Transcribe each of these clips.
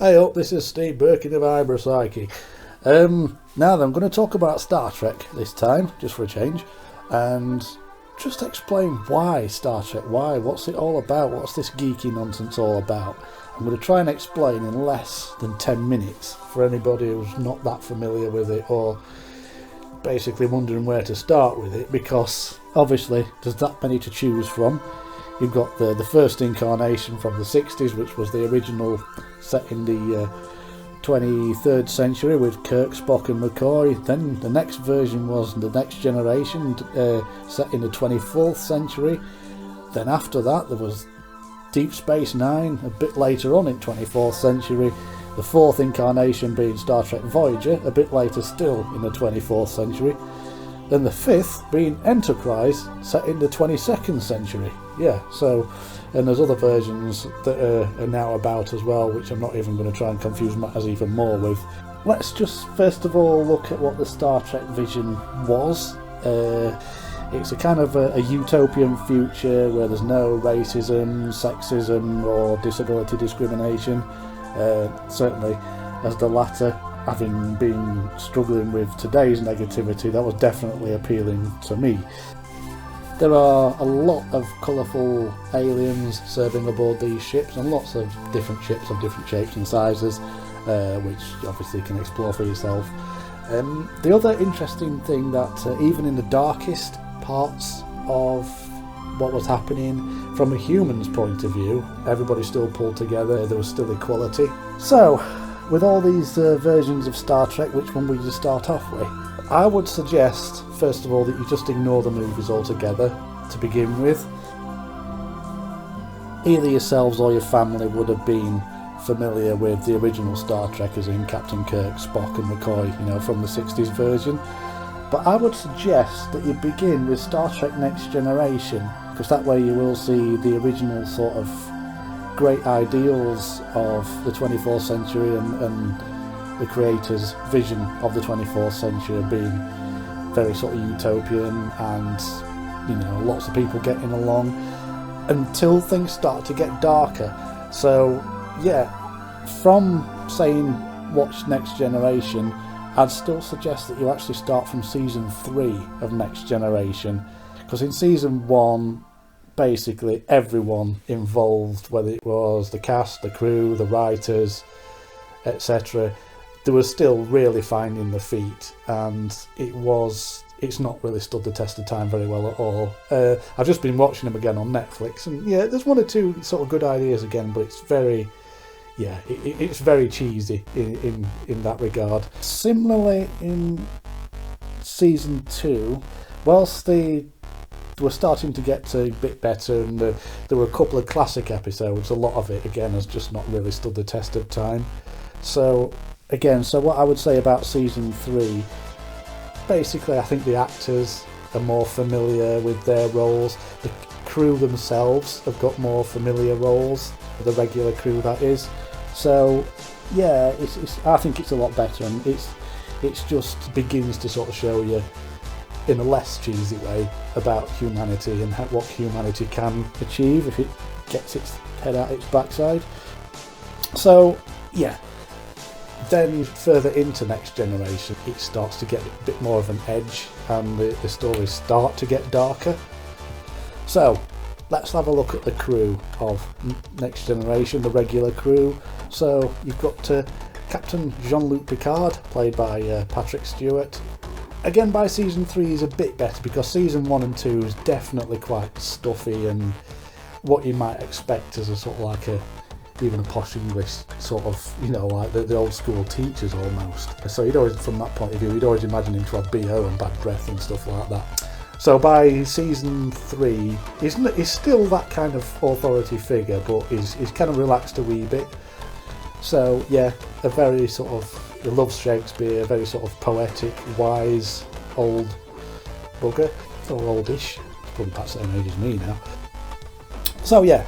Hey up, this is Steve Birkin of Hybropsyche. Now then, I'm going to talk about Star Trek this time, just for a change, and just explain why Star Trek, what's it all about, what's this geeky nonsense all about. I'm going to try and explain in less than 10 minutes for anybody who's not that familiar with it or basically wondering where to start with it, because obviously there's that many to choose from. You've got the first incarnation from the 60s, which was the original set in the 23rd century with Kirk, Spock and McCoy. Then the next version was the Next Generation, set in the 24th century. Then after that there was Deep Space Nine, a bit later on in 24th century. The fourth incarnation being Star Trek Voyager, a bit later still in the 24th century. Then the fifth being Enterprise, set in the 22nd century. Yeah, so, and there's other versions that are now about as well, which I'm not even going to try and confuse matters even more with. Let's just first of all look at what the Star Trek vision was. It's a kind of a utopian future where there's no racism, sexism or disability discrimination. Certainly as the latter, having been struggling with today's negativity, that was definitely appealing to me. There are a lot of colourful aliens serving aboard these ships, and lots of different ships of different shapes and sizes, which you obviously can explore for yourself. The other interesting thing that even in the darkest parts of what was happening, from a human's point of view, everybody still pulled together, there was still equality. So, with all these versions of Star Trek, which one would you start off with? I would suggest, first of all, that you just ignore the movies altogether to begin with. Either yourselves or your family would have been familiar with the original Star Trek, as in Captain Kirk, Spock and McCoy, from the 60s version. But I would suggest that you begin with Star Trek Next Generation, because that way you will see the original sort of great ideals of the 24th century and the creator's vision of the 24th century being very sort of utopian, and lots of people getting along until things start to get darker. So yeah, from saying watch Next Generation, I'd still suggest that you actually start from season 3 of Next Generation, because in season 1 basically everyone involved, whether it was the cast, the crew, the writers, etc., they were still really finding their feet, and it's not really stood the test of time very well at all. I've just been watching them again on Netflix, and yeah, there's one or two sort of good ideas again, but it's very, it's very cheesy in that regard. Similarly, in season 2, whilst they were starting to get a bit better, and there were a couple of classic episodes, a lot of it again has just not really stood the test of time. So what I would say about season 3, basically I think the actors are more familiar with their roles, the crew themselves have got more familiar roles, the regular crew that is. So yeah, I think it's a lot better, and it's just begins to sort of show you in a less cheesy way about humanity and what humanity can achieve if it gets its head out its backside. So yeah, then further into Next Generation it starts to get a bit more of an edge, and the stories start to get darker. So let's have a look at the crew of Next Generation, the regular crew. So you've got Captain Jean-Luc Picard, played by Patrick Stewart. Again, by season 3 he's a bit better, because season 1 and 2 is definitely quite stuffy and what you might expect as a sort of like even a posh English sort of, like the old school teachers almost. So you'd always, from that point of view, you'd always imagine him to have BO and bad breath and stuff like that. So by season 3, he's still that kind of authority figure, but he's kind of relaxed a wee bit. So yeah, a very sort of, he loves Shakespeare, very sort of poetic, wise, old bugger, or oldish, probably past the same age as me now. So yeah,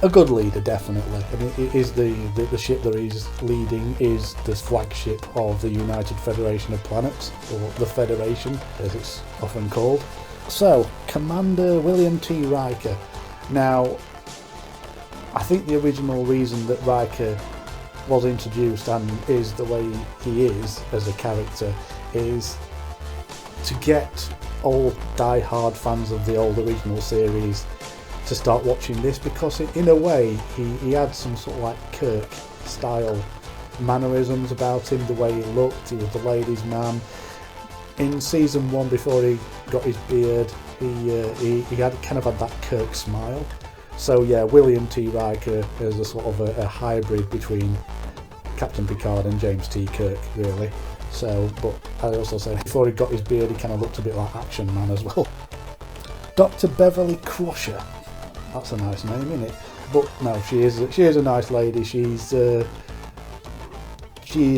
a good leader definitely, and it is the ship that he's leading is the flagship of the United Federation of Planets, or the Federation as it's often called. So, Commander William T. Riker. Now, I think the original reason that Riker was introduced and is the way he is as a character is to get all die-hard fans of the old original series to start watching this, because in a way he had some sort of like Kirk style mannerisms about him, the way he looked. He was the ladies' man. In season 1, before he got his beard, he had kind of had that Kirk smile. So yeah, William T. Riker is a sort of a hybrid between Captain Picard and James T. Kirk, really. So, but I also say before he got his beard, he kind of looked a bit like Action Man as well. Dr. Beverly Crusher. That's a nice name, isn't it? But no, she is a nice lady. She is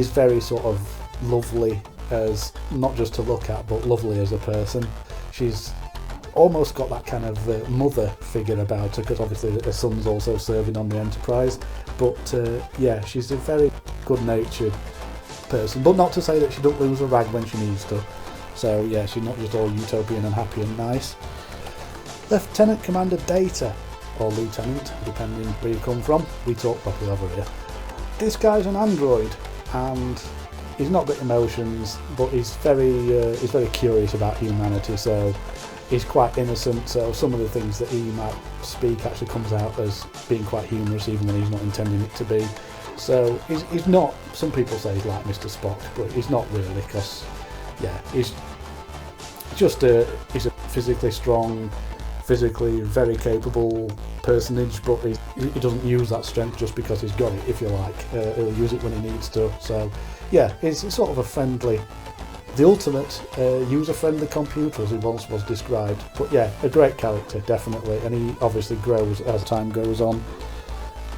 very sort of lovely, as not just to look at, but lovely as a person. She's almost got that kind of mother figure about her, because obviously her son's also serving on the Enterprise. But yeah, she's a very good-natured person, but not to say that she don't lose a rag when she needs to. So yeah, she's not just all utopian and happy and nice. Lieutenant Commander Data, or Lieutenant, depending where you come from. We talk properly over here. This guy's an android, and he's not got emotions, but he's very curious about humanity. So he's quite innocent. So some of the things that he might speak actually comes out as being quite humorous, even when he's not intending it to be. So he's not. Some people say he's like Mr. Spock, but he's not really, because yeah, he's a physically strong, physically very capable personage, but he doesn't use that strength just because he's got it, if you like. He'll use it when he needs to. So yeah, he's sort of a friendly, the ultimate user-friendly computer, as he once was described. But yeah, a great character, definitely, and he obviously grows as time goes on.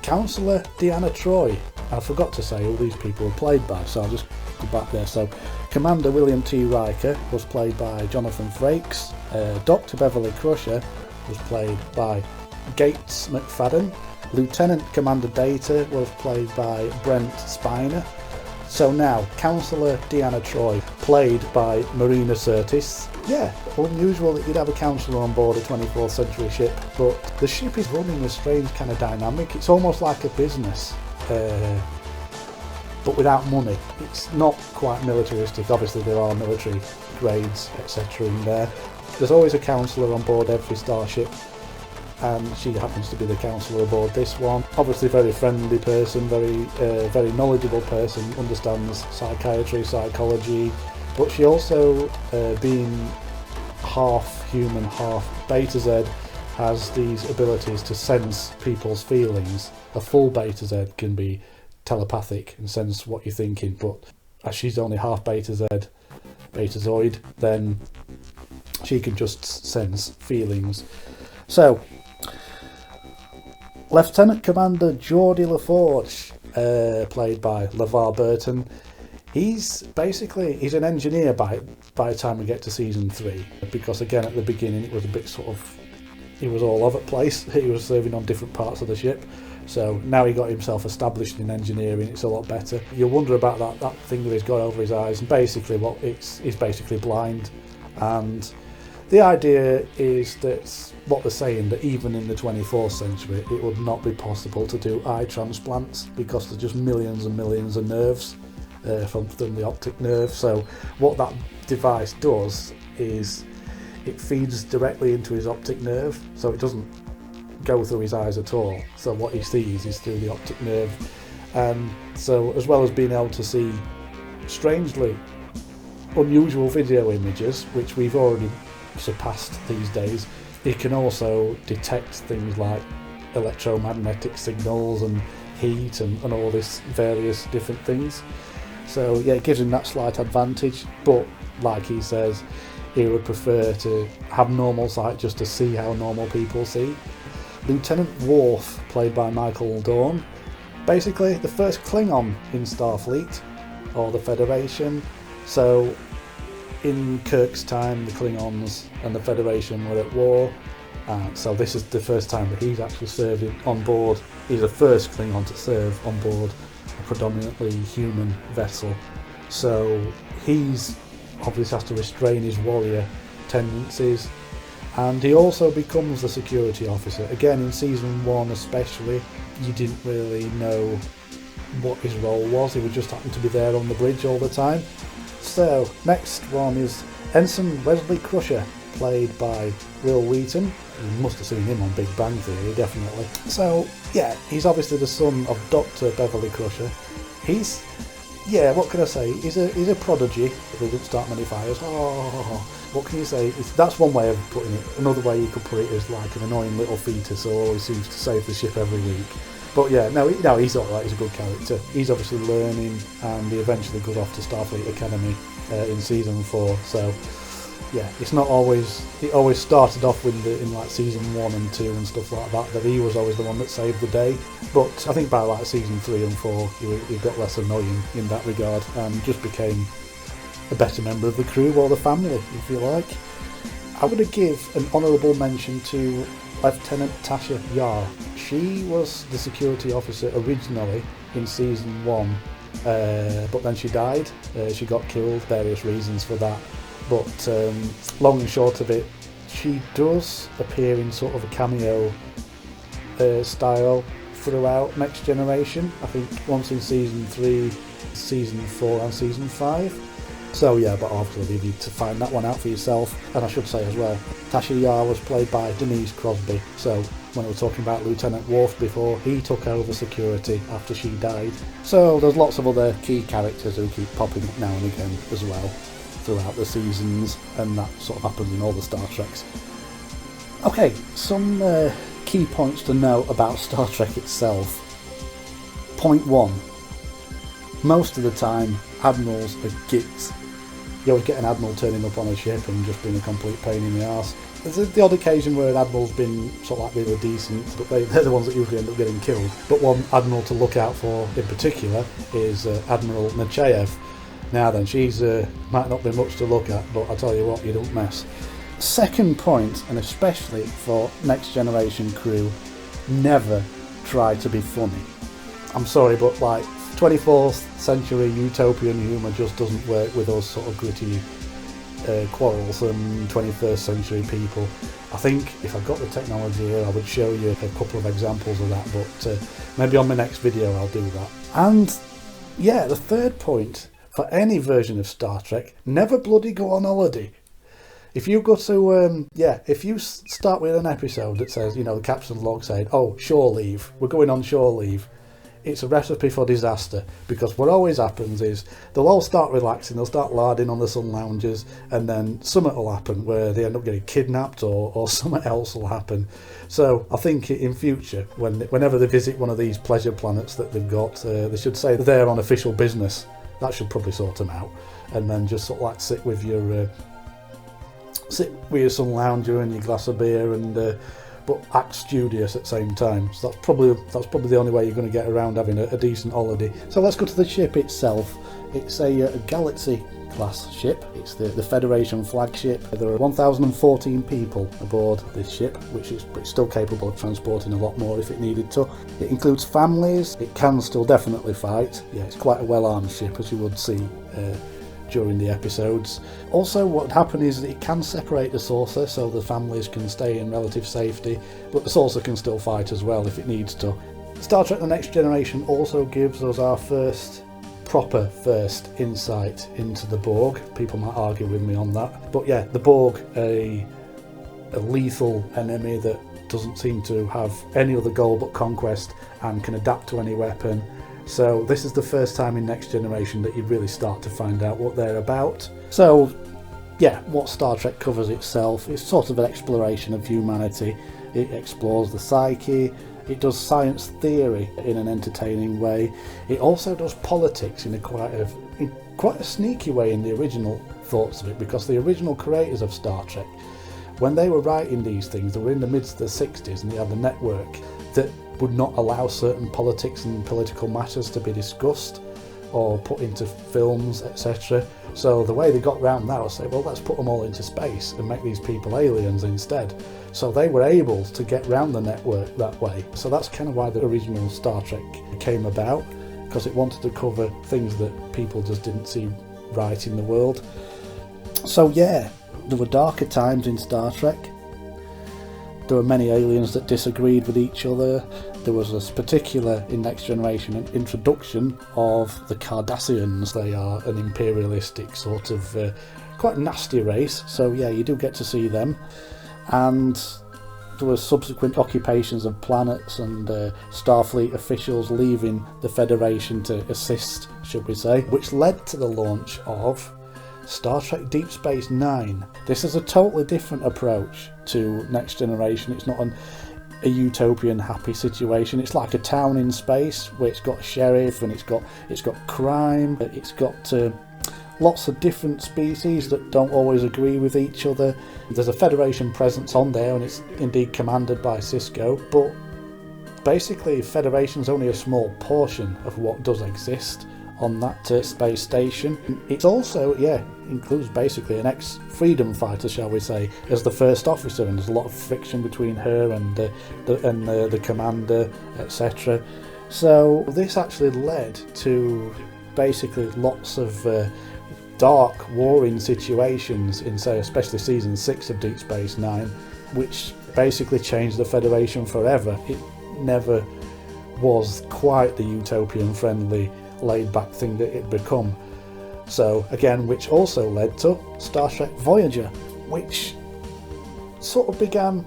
Councillor Deanna Troi. I forgot to say who these people were played by, so I'll just go back there. So Commander William T. Riker was played by Jonathan Frakes. Dr. Beverly Crusher was played by Gates McFadden. Lieutenant Commander Data was played by Brent Spiner. So now, Councillor Deanna Troi, played by Marina Sirtis. Yeah, unusual that you'd have a councillor on board a 24th century ship, but the ship is running a strange kind of dynamic. It's almost like a business, but without money. It's not quite militaristic. Obviously there are military grades, etc. in there. There's always a councillor on board every starship, and she happens to be the councillor aboard this one. Obviously very friendly person, very knowledgeable person, understands psychiatry, psychology, but she also, being half human, half Beta Z, has these abilities to sense people's feelings. A full Beta Z can be telepathic and sense what you're thinking, but as she's only half Beta Z, Betazoid, then she can just sense feelings. So, Lieutenant Commander Geordie LaForge, played by LeVar Burton. He's an engineer by the time we get to season 3, because again at the beginning it was a bit sort of, he was all over the place. He was serving on different parts of the ship. So now he got himself established in engineering, it's a lot better. You'll wonder about that thing that he's got over his eyes, and basically he's basically blind. And the idea is that what they're saying, that even in the 24th century it would not be possible to do eye transplants, because there's just millions and millions of nerves from the optic nerve. So what that device does is it feeds directly into his optic nerve, so it doesn't go through his eyes at all. So what he sees is through the optic nerve. And so as well as being able to see strangely unusual video images, which we've already surpassed these days, he can also detect things like electromagnetic signals and heat and all this various different things. So yeah, it gives him that slight advantage, but like he says, he would prefer to have normal sight just to see how normal people see. Lieutenant Worf, played by Michael Dorn, basically the first Klingon in Starfleet, or the Federation. So in Kirk's time, the Klingons and the Federation were at war, so this is the first time that he's actually served on board. He's the first Klingon to serve on board a predominantly human vessel. So he's obviously has to restrain his warrior tendencies, and he also becomes the security officer. Again, in season 1 especially, you didn't really know what his role was. He would just happen to be there on the bridge all the time. So, next one is Ensign Wesley Crusher, played by Wil Wheaton. You must have seen him on Big Bang Theory, definitely. So, yeah, he's obviously the son of Dr. Beverly Crusher. He's, yeah, what can I say? He's a prodigy. They didn't start many fires. Oh, what can you say? That's one way of putting it. Another way you could put it is like an annoying little fetus who always seems to save the ship every week. But yeah, no, he's alright, he's a good character. He's obviously learning, and he eventually goes off to Starfleet Academy in season 4. So yeah, it's not always. It always started off with in like season 1 and 2 and stuff like that he was always the one that saved the day. But I think by like season 3 and 4, he got less annoying in that regard and just became a better member of the crew or the family, if you like. I would give an honourable mention to Lieutenant Tasha Yar. She was the security officer originally in season 1, but then she died. She got killed, various reasons for that. But long and short of it, she does appear in sort of a cameo style throughout Next Generation. I think once in season 3, season 4 and season 5. So yeah, but obviously you need to find that one out for yourself. And I should say as well, Tasha Yar was played by Denise Crosby. So when we were talking about Lieutenant Worf before, he took over security after she died. So there's lots of other key characters who keep popping up now and again as well throughout the seasons, and that sort of happens in all the Star Treks. Okay, some key points to know about Star Trek itself. Point 1. Most of the time, admirals are gits. You always get an admiral turning up on a ship and just being a complete pain in the arse. There's the odd occasion where an admiral's been sort of like really decent, but they're the ones that usually end up getting killed. But one admiral to look out for in particular is Admiral Nechayev. Now then, she's might not be much to look at, but I tell you what, you don't mess. Second point, and especially for Next Generation crew, never try to be funny. I'm sorry, but like 24th century utopian humour just doesn't work with us sort of gritty, quarrelsome 21st century people. I think if I've got the technology here, I would show you a couple of examples of that, but maybe on my next video I'll do that. And yeah, the third point, for any version of Star Trek, never bloody go on holiday. If you go to, if you start with an episode that says, the captain's log saying, oh, shore leave, we're going on shore leave, it's a recipe for disaster, because what always happens is they'll all start relaxing, they'll start larding on the sun lounges, and then something will happen where they end up getting kidnapped or something else will happen. So I think in future, whenever they visit one of these pleasure planets that they've got, they should say they're there on official business. That should probably sort them out, and then just sort of like sit with your sun lounger and your glass of beer, and but act studious at the same time. So that's probably the only way you're going to get around having a decent holiday. So let's go to the ship itself. It's a Galaxy class ship. It's the Federation flagship. There are 1,014 people aboard this ship, which is still capable of transporting a lot more if it needed to. It includes families. It can still definitely fight. Yeah, it's quite a well-armed ship, as you would see during the episodes. Also, what would happen is that it can separate the saucer so the families can stay in relative safety, but the saucer can still fight as well if it needs to. Star Trek The Next Generation also gives us our proper first insight into the Borg. People might argue with me on that, but yeah, the Borg, a lethal enemy that doesn't seem to have any other goal but conquest and can adapt to any weapon. So this is the first time in Next Generation that you really start to find out what they're about. So yeah, what Star Trek covers itself is sort of an exploration of humanity. It explores the psyche. It does science theory in an entertaining way. It also does politics in quite a sneaky way in the original thoughts of it, because the original creators of Star Trek, when they were writing these things, they were in the midst of the 60s, and they had a network that would not allow certain politics and political matters to be discussed or put into films, etc. So the way they got around that was say, well, let's put them all into space and make these people aliens instead. So they were able to get around the network that way. So that's kind of why the original Star Trek came about, because it wanted to cover things that people just didn't see right in the world. So yeah, there were darker times in Star Trek. There were many aliens that disagreed with each other. there was this particular, in Next Generation, an introduction of the Cardassians. They are an imperialistic sort of quite nasty race, so yeah, you do get to see them. And there were subsequent occupations of planets and Starfleet officials leaving the Federation to assist, should we say, which led to the launch of Star Trek Deep Space Nine. This is a totally different approach to Next Generation. It's not a utopian happy situation. It's like a town in space where it's got a sheriff and it's got crime. It's got lots of different species that don't always agree with each other. There's a Federation presence on there, and it's indeed commanded by Cisco, but basically Federation's only a small portion of what does exist on that space station. It's also, includes basically an ex-freedom fighter, shall we say, as the first officer, and there's a lot of friction between her and the commander, etc. So this actually led to basically lots of dark warring situations in, say, especially season 6 of Deep Space Nine, which basically changed the Federation forever. It never was quite the utopian friendly laid back thing that it become. So again, which also led to Star Trek Voyager, which sort of began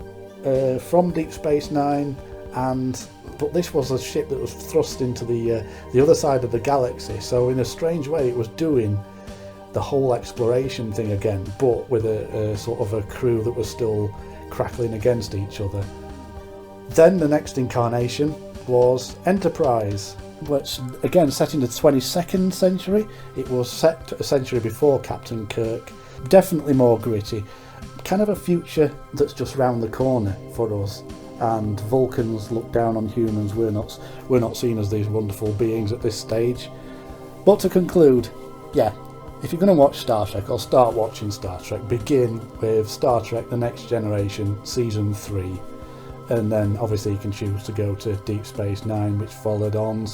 from Deep Space Nine, but this was a ship that was thrust into the other side of the galaxy, so in a strange way it was doing the whole exploration thing again, but with a sort of a crew that was still crackling against each other. Then the next incarnation was Enterprise, which again set in the 22nd century. It was set a century before Captain Kirk. Definitely more gritty, kind of a future that's just round the corner for us. And Vulcans look down on humans. We're not seen as these wonderful beings at this stage. But to conclude, if you're going to watch Star Trek or start watching Star Trek, begin with Star Trek The Next Generation Season 3. And then obviously you can choose to go to Deep Space Nine, which followed on,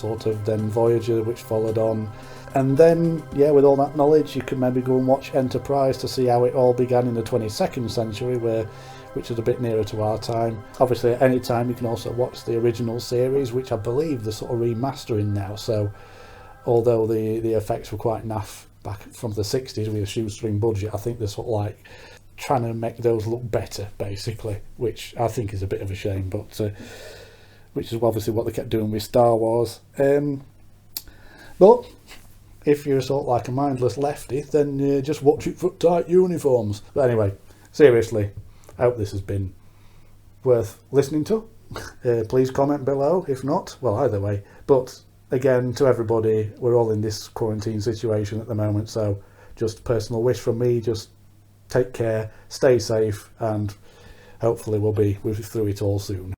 then Voyager, which followed on. And then, with all that knowledge, you can maybe go and watch Enterprise to see how it all began in the 22nd century, which is a bit nearer to our time. Obviously, at any time, you can also watch the original series, which I believe they're sort of remastering now. So, although the effects were quite naff back from the 60s with a shoestring budget, I think they're sort of like trying to make those look better, basically, which I think is a bit of a shame, but which is obviously what they kept doing with Star Wars. But if you're sort of like a mindless lefty, then just watch it for tight uniforms. But anyway, seriously, I hope this has been worth listening to. Please comment below. If not, well, either way. But again, to everybody, we're all in this quarantine situation at the moment, so just personal wish from me, just take care, stay safe, and hopefully we'll be through it all soon.